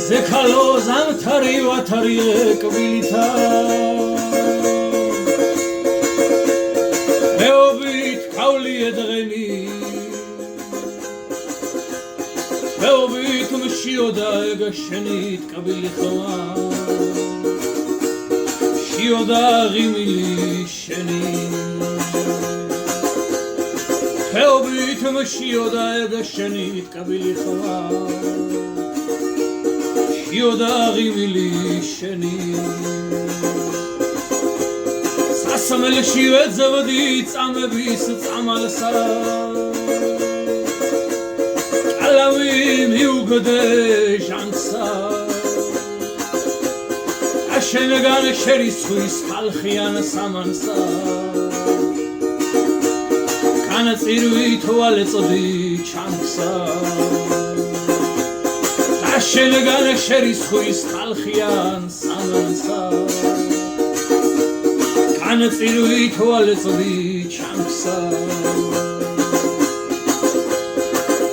ზექალო ზამთარი ვათარიე კბილითა მეობით კავლიე დღენი მეობით მშიოდა ეგ შენით კბილი ხმა შიოდა ღიმილი შენი მეობით მშიოდა ეგ შენით კბილი ხმა შიოდა ღიმილი შენი სასმელში ვეძებდი წამების წამალსა კალავი მიუგდე ჟანსა აშენგან შერისხვის ხალხიან სამანსა განაწირვი თვალეწოდი ჩამსა აშენგან შერისხვის ხალხიან სამანსა განაწირვი თვალეწოდი ჩამსა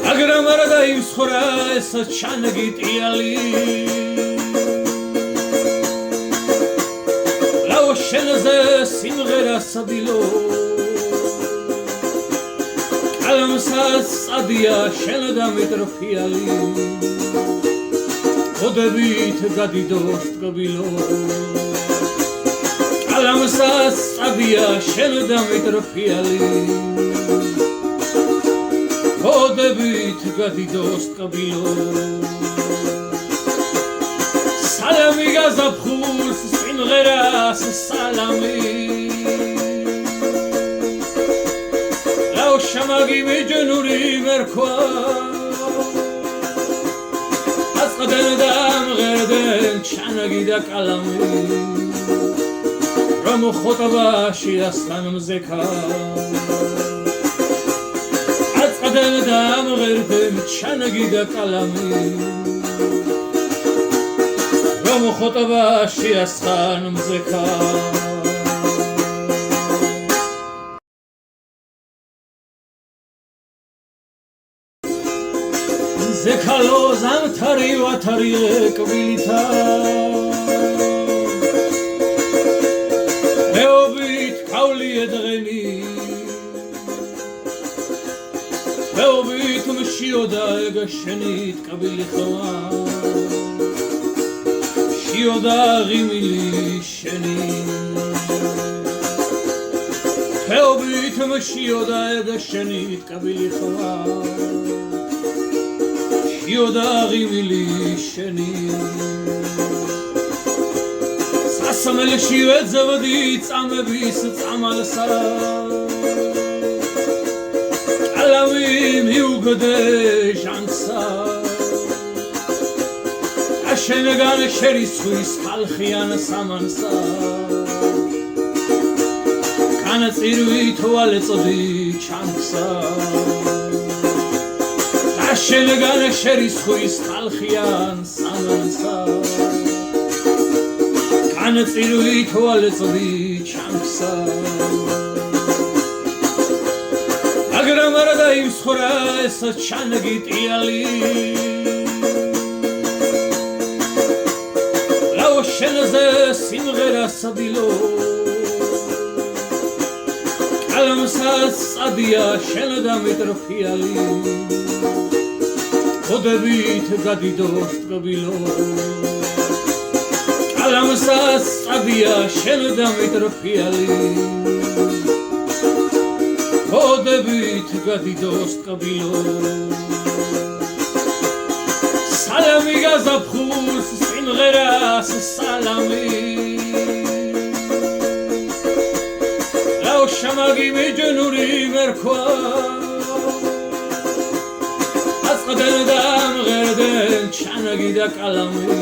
მაგრამ არ დაიმსხვრა ეს ჩანგიტიალი ლაო შენზე სიმღერა სადილო კალამსაც წადია შენ დამიტრფიალი ხოდებით გადიდოს ტკბილო კალამსაც წადია შენ დამიტრფიალი ხოდებით გადიდოს ტკბილო სალამი გაზაფხულს სიმღერას სალამი ლაო შამაგი მეჯნური მერქვა აწყდენ დამღერდენ ჩანაგი და კალამი რომ ხოტბაში ასთან მზექა აწყდენ დამღერდენ ჩანაგი და კალამი რომ ხოტბაში ასთან მზექა ზექალო ზამთარი ვათარიე კბილითა მეობით კავლიე დღენი მეობით მშიოდა ეგ შენით კბილი ხმა შიოდა ღიმილი შენი მეობით მშიოდა ეგ შენით კბილი ხმა შიოდა ღიმილი შენი სასმელში ვეძებდი წამების წამალსა კალავი მიუგდე ჟანსა აშენგან შერისხვის ხალხიან სამანსა განაწირვი თვალეწოდი ჩამსა აშენგან შერისხვის ხალხიან სამანსა განაწირვი თვალეწოდი ჩამსა მაგრამ არ დაიმსხვრა ეს ჩანგიტიალი ლაო შენზე სიმღერა სადილო კალამსაც წადია შენ დამიტრფიალი ხოდებით გადიდოს ტკბილო კალამსაც წადია შენ დამიტრფიალი ხოდებით გადიდოს ტკბილო სალამი გაზაფხულს სიმღერას სალამი ლაო შამაგი მეჯნური მერქვა აწყდენ დამღერდენ ჩანაგი და კალამი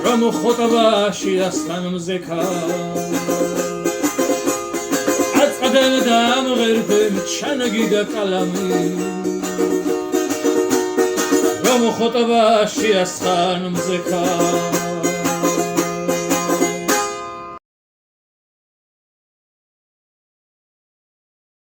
რომ ხოტბაში ასთან მზექა აწყდენ დამღერდენ ჩანაგი და კალამი რომ ხოტბაში ასთან მზექა